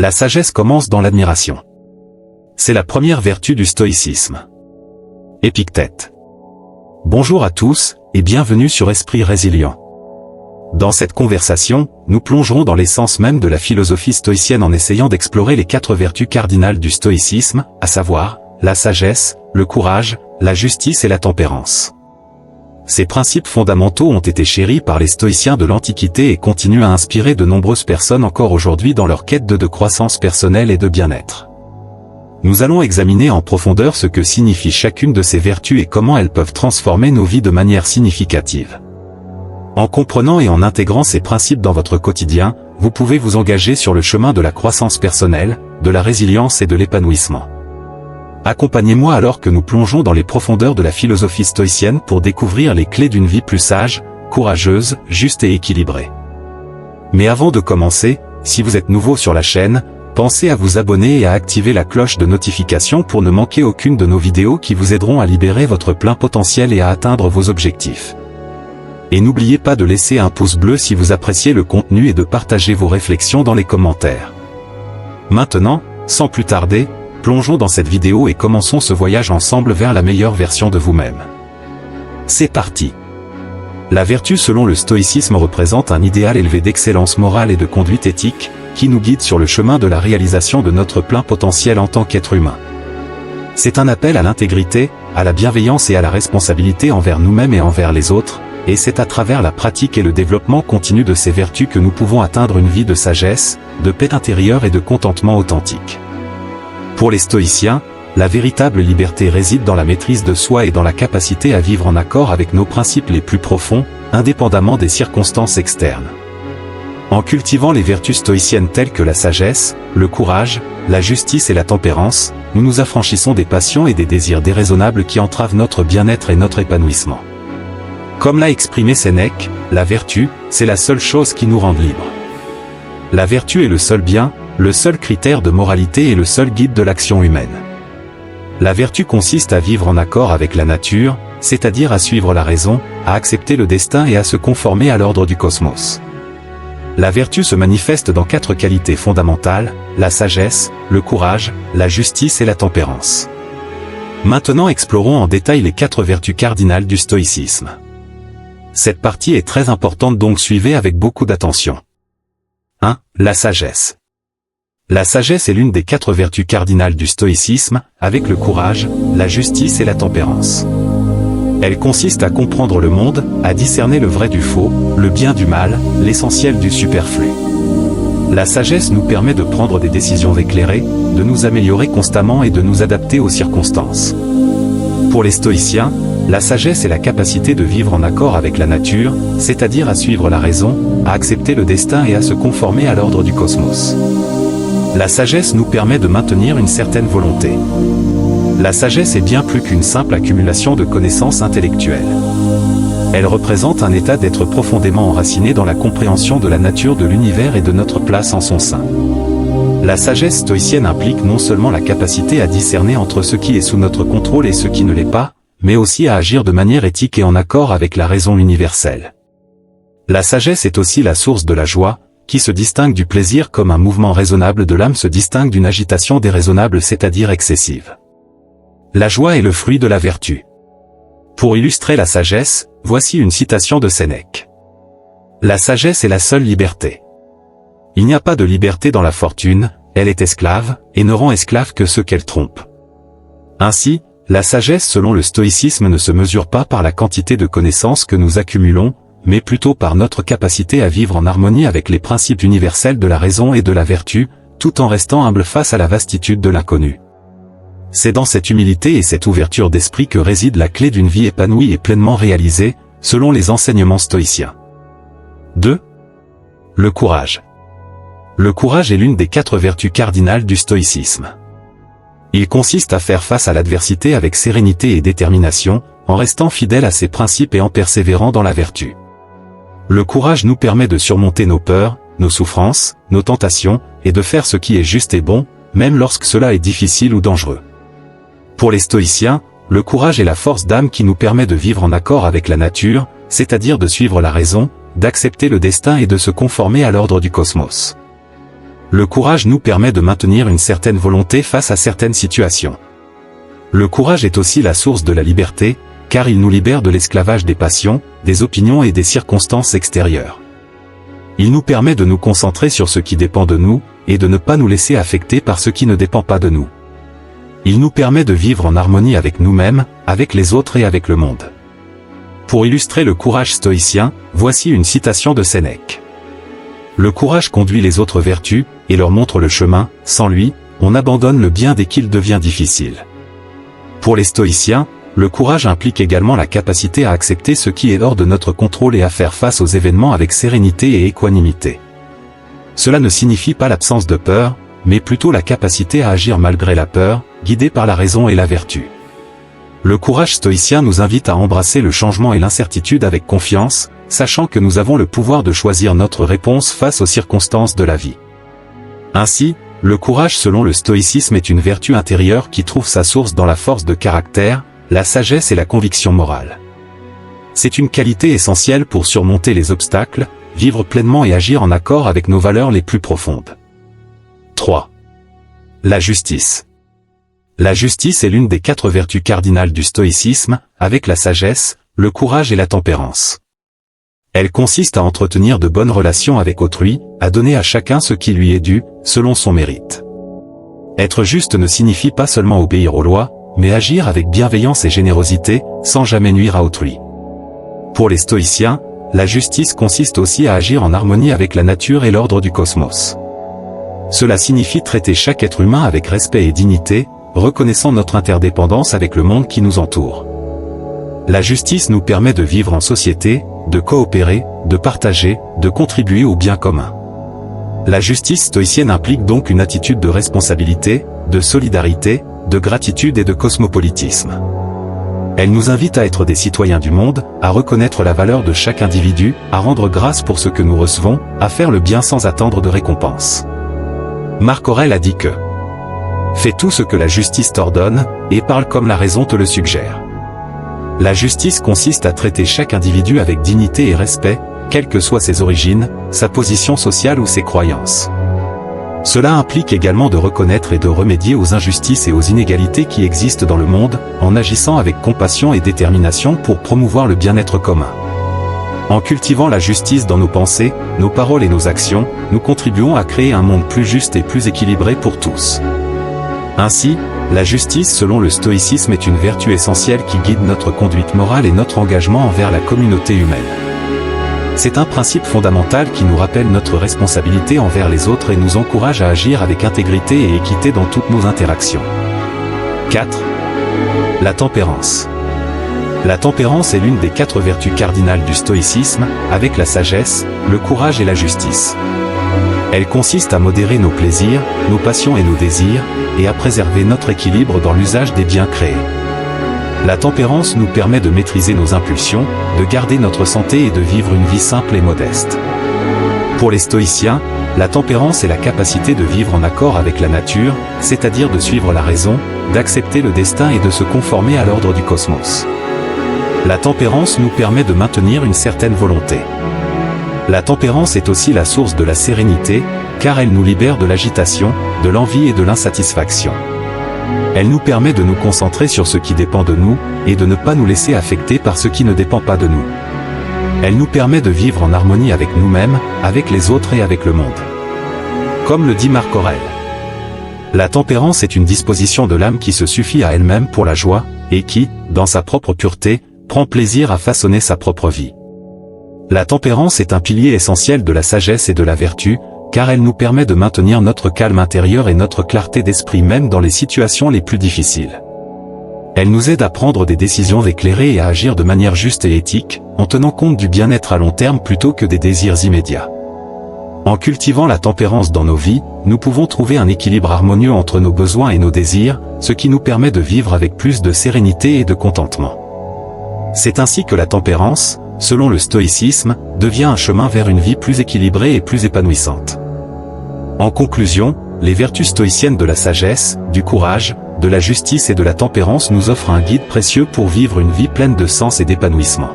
La sagesse commence dans l'admiration. C'est la première vertu du stoïcisme. Épictète. Bonjour à tous, et bienvenue sur Esprit Résilient. Dans cette conversation, nous plongerons dans l'essence même de la philosophie stoïcienne en essayant d'explorer les 4 vertus cardinales du stoïcisme, à savoir, la sagesse, le courage, la justice et la tempérance. Ces principes fondamentaux ont été chéris par les stoïciens de l'Antiquité et continuent à inspirer de nombreuses personnes encore aujourd'hui dans leur quête de croissance personnelle et de bien-être. Nous allons examiner en profondeur ce que signifie chacune de ces vertus et comment elles peuvent transformer nos vies de manière significative. En comprenant et en intégrant ces principes dans votre quotidien, vous pouvez vous engager sur le chemin de la croissance personnelle, de la résilience et de l'épanouissement. Accompagnez-moi alors que nous plongeons dans les profondeurs de la philosophie stoïcienne pour découvrir les clés d'une vie plus sage, courageuse, juste et équilibrée. Mais avant de commencer, si vous êtes nouveau sur la chaîne, pensez à vous abonner et à activer la cloche de notification pour ne manquer aucune de nos vidéos qui vous aideront à libérer votre plein potentiel et à atteindre vos objectifs. Et n'oubliez pas de laisser un pouce bleu si vous appréciez le contenu et de partager vos réflexions dans les commentaires. Maintenant, sans plus tarder, plongeons dans cette vidéo et commençons ce voyage ensemble vers la meilleure version de vous-même. C'est parti. La vertu selon le stoïcisme représente un idéal élevé d'excellence morale et de conduite éthique, qui nous guide sur le chemin de la réalisation de notre plein potentiel en tant qu'être humain. C'est un appel à l'intégrité, à la bienveillance et à la responsabilité envers nous-mêmes et envers les autres, et c'est à travers la pratique et le développement continu de ces vertus que nous pouvons atteindre une vie de sagesse, de paix intérieure et de contentement authentique. Pour les stoïciens, la véritable liberté réside dans la maîtrise de soi et dans la capacité à vivre en accord avec nos principes les plus profonds, indépendamment des circonstances externes. En cultivant les vertus stoïciennes telles que la sagesse, le courage, la justice et la tempérance, nous nous affranchissons des passions et des désirs déraisonnables qui entravent notre bien-être et notre épanouissement. Comme l'a exprimé Sénèque, la vertu, c'est la seule chose qui nous rende libres. La vertu est le seul bien, le seul critère de moralité et le seul guide de l'action humaine. La vertu consiste à vivre en accord avec la nature, c'est-à-dire à suivre la raison, à accepter le destin et à se conformer à l'ordre du cosmos. La vertu se manifeste dans 4 qualités fondamentales, la sagesse, le courage, la justice et la tempérance. Maintenant explorons en détail les 4 vertus cardinales du stoïcisme. Cette partie est très importante donc suivez avec beaucoup d'attention. 1. La sagesse. La sagesse est l'une des 4 vertus cardinales du stoïcisme, avec le courage, la justice et la tempérance. Elle consiste à comprendre le monde, à discerner le vrai du faux, le bien du mal, l'essentiel du superflu. La sagesse nous permet de prendre des décisions éclairées, de nous améliorer constamment et de nous adapter aux circonstances. Pour les stoïciens, la sagesse est la capacité de vivre en accord avec la nature, c'est-à-dire à suivre la raison, à accepter le destin et à se conformer à l'ordre du cosmos. La sagesse nous permet de maintenir une certaine volonté. La sagesse est bien plus qu'une simple accumulation de connaissances intellectuelles. Elle représente un état d'être profondément enraciné dans la compréhension de la nature de l'univers et de notre place en son sein. La sagesse stoïcienne implique non seulement la capacité à discerner entre ce qui est sous notre contrôle et ce qui ne l'est pas, mais aussi à agir de manière éthique et en accord avec la raison universelle. La sagesse est aussi la source de la joie, qui se distingue du plaisir comme un mouvement raisonnable de l'âme se distingue d'une agitation déraisonnable c'est-à-dire excessive. La joie est le fruit de la vertu. Pour illustrer la sagesse, voici une citation de Sénèque. La sagesse est la seule liberté. Il n'y a pas de liberté dans la fortune, elle est esclave, et ne rend esclave que ceux qu'elle trompe. Ainsi, la sagesse selon le stoïcisme ne se mesure pas par la quantité de connaissances que nous accumulons, mais plutôt par notre capacité à vivre en harmonie avec les principes universels de la raison et de la vertu, tout en restant humble face à la vastitude de l'inconnu. C'est dans cette humilité et cette ouverture d'esprit que réside la clé d'une vie épanouie et pleinement réalisée, selon les enseignements stoïciens. 2. Le courage. Le courage est l'une des 4 vertus cardinales du stoïcisme. Il consiste à faire face à l'adversité avec sérénité et détermination, en restant fidèle à ses principes et en persévérant dans la vertu. Le courage nous permet de surmonter nos peurs, nos souffrances, nos tentations, et de faire ce qui est juste et bon, même lorsque cela est difficile ou dangereux. Pour les stoïciens, le courage est la force d'âme qui nous permet de vivre en accord avec la nature, c'est-à-dire de suivre la raison, d'accepter le destin et de se conformer à l'ordre du cosmos. Le courage nous permet de maintenir une certaine volonté face à certaines situations. Le courage est aussi la source de la liberté, car il nous libère de l'esclavage des passions, des opinions et des circonstances extérieures. Il nous permet de nous concentrer sur ce qui dépend de nous, et de ne pas nous laisser affecter par ce qui ne dépend pas de nous. Il nous permet de vivre en harmonie avec nous-mêmes, avec les autres et avec le monde. Pour illustrer le courage stoïcien, voici une citation de Sénèque. Le courage conduit les autres vertus, et leur montre le chemin, sans lui, on abandonne le bien dès qu'il devient difficile. Pour les stoïciens, le courage implique également la capacité à accepter ce qui est hors de notre contrôle et à faire face aux événements avec sérénité et équanimité. Cela ne signifie pas l'absence de peur, mais plutôt la capacité à agir malgré la peur, guidé par la raison et la vertu. Le courage stoïcien nous invite à embrasser le changement et l'incertitude avec confiance, sachant que nous avons le pouvoir de choisir notre réponse face aux circonstances de la vie. Ainsi, le courage selon le stoïcisme est une vertu intérieure qui trouve sa source dans la force de caractère, la sagesse et la conviction morale. C'est une qualité essentielle pour surmonter les obstacles, vivre pleinement et agir en accord avec nos valeurs les plus profondes. 3. La justice. La justice est l'une des 4 vertus cardinales du stoïcisme, avec la sagesse, le courage et la tempérance. Elle consiste à entretenir de bonnes relations avec autrui, à donner à chacun ce qui lui est dû, selon son mérite. Être juste ne signifie pas seulement obéir aux lois, mais agir avec bienveillance et générosité, sans jamais nuire à autrui. Pour les stoïciens, la justice consiste aussi à agir en harmonie avec la nature et l'ordre du cosmos. Cela signifie traiter chaque être humain avec respect et dignité, reconnaissant notre interdépendance avec le monde qui nous entoure. La justice nous permet de vivre en société, de coopérer, de partager, de contribuer au bien commun. La justice stoïcienne implique donc une attitude de responsabilité, de solidarité, de gratitude et de cosmopolitisme. Elle nous invite à être des citoyens du monde, à reconnaître la valeur de chaque individu, à rendre grâce pour ce que nous recevons, à faire le bien sans attendre de récompense. Marc Aurèle a dit que « Fais tout ce que la justice t'ordonne, et parle comme la raison te le suggère ». La justice consiste à traiter chaque individu avec dignité et respect, quelles que soient ses origines, sa position sociale ou ses croyances. Cela implique également de reconnaître et de remédier aux injustices et aux inégalités qui existent dans le monde, en agissant avec compassion et détermination pour promouvoir le bien-être commun. En cultivant la justice dans nos pensées, nos paroles et nos actions, nous contribuons à créer un monde plus juste et plus équilibré pour tous. Ainsi, la justice selon le stoïcisme est une vertu essentielle qui guide notre conduite morale et notre engagement envers la communauté humaine. C'est un principe fondamental qui nous rappelle notre responsabilité envers les autres et nous encourage à agir avec intégrité et équité dans toutes nos interactions. 4. La tempérance. La tempérance est l'une des 4 vertus cardinales du stoïcisme, avec la sagesse, le courage et la justice. Elle consiste à modérer nos plaisirs, nos passions et nos désirs, et à préserver notre équilibre dans l'usage des biens créés. La tempérance nous permet de maîtriser nos impulsions, de garder notre santé et de vivre une vie simple et modeste. Pour les stoïciens, la tempérance est la capacité de vivre en accord avec la nature, c'est-à-dire de suivre la raison, d'accepter le destin et de se conformer à l'ordre du cosmos. La tempérance nous permet de maintenir une certaine volonté. La tempérance est aussi la source de la sérénité, car elle nous libère de l'agitation, de l'envie et de l'insatisfaction. Elle nous permet de nous concentrer sur ce qui dépend de nous, et de ne pas nous laisser affecter par ce qui ne dépend pas de nous. Elle nous permet de vivre en harmonie avec nous-mêmes, avec les autres et avec le monde. Comme le dit Marc Aurèle, la tempérance est une disposition de l'âme qui se suffit à elle-même pour la joie, et qui, dans sa propre pureté, prend plaisir à façonner sa propre vie. La tempérance est un pilier essentiel de la sagesse et de la vertu, car elle nous permet de maintenir notre calme intérieur et notre clarté d'esprit même dans les situations les plus difficiles. Elle nous aide à prendre des décisions éclairées et à agir de manière juste et éthique, en tenant compte du bien-être à long terme plutôt que des désirs immédiats. En cultivant la tempérance dans nos vies, nous pouvons trouver un équilibre harmonieux entre nos besoins et nos désirs, ce qui nous permet de vivre avec plus de sérénité et de contentement. C'est ainsi que la tempérance, selon le stoïcisme, devient un chemin vers une vie plus équilibrée et plus épanouissante. En conclusion, les vertus stoïciennes de la sagesse, du courage, de la justice et de la tempérance nous offrent un guide précieux pour vivre une vie pleine de sens et d'épanouissement.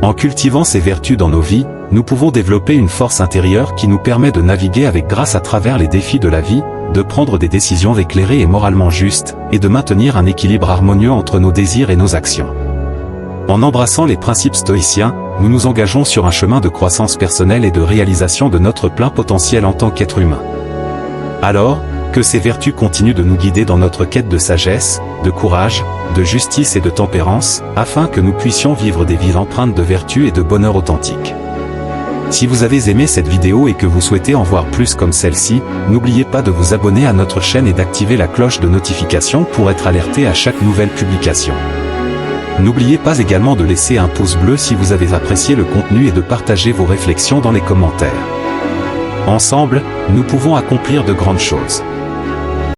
En cultivant ces vertus dans nos vies, nous pouvons développer une force intérieure qui nous permet de naviguer avec grâce à travers les défis de la vie, de prendre des décisions éclairées et moralement justes, et de maintenir un équilibre harmonieux entre nos désirs et nos actions. En embrassant les principes stoïciens, nous nous engageons sur un chemin de croissance personnelle et de réalisation de notre plein potentiel en tant qu'être humain. Alors, que ces vertus continuent de nous guider dans notre quête de sagesse, de courage, de justice et de tempérance, afin que nous puissions vivre des vies empreintes de vertu et de bonheur authentique. Si vous avez aimé cette vidéo et que vous souhaitez en voir plus comme celle-ci, n'oubliez pas de vous abonner à notre chaîne et d'activer la cloche de notification pour être alerté à chaque nouvelle publication. N'oubliez pas également de laisser un pouce bleu si vous avez apprécié le contenu et de partager vos réflexions dans les commentaires. Ensemble, nous pouvons accomplir de grandes choses.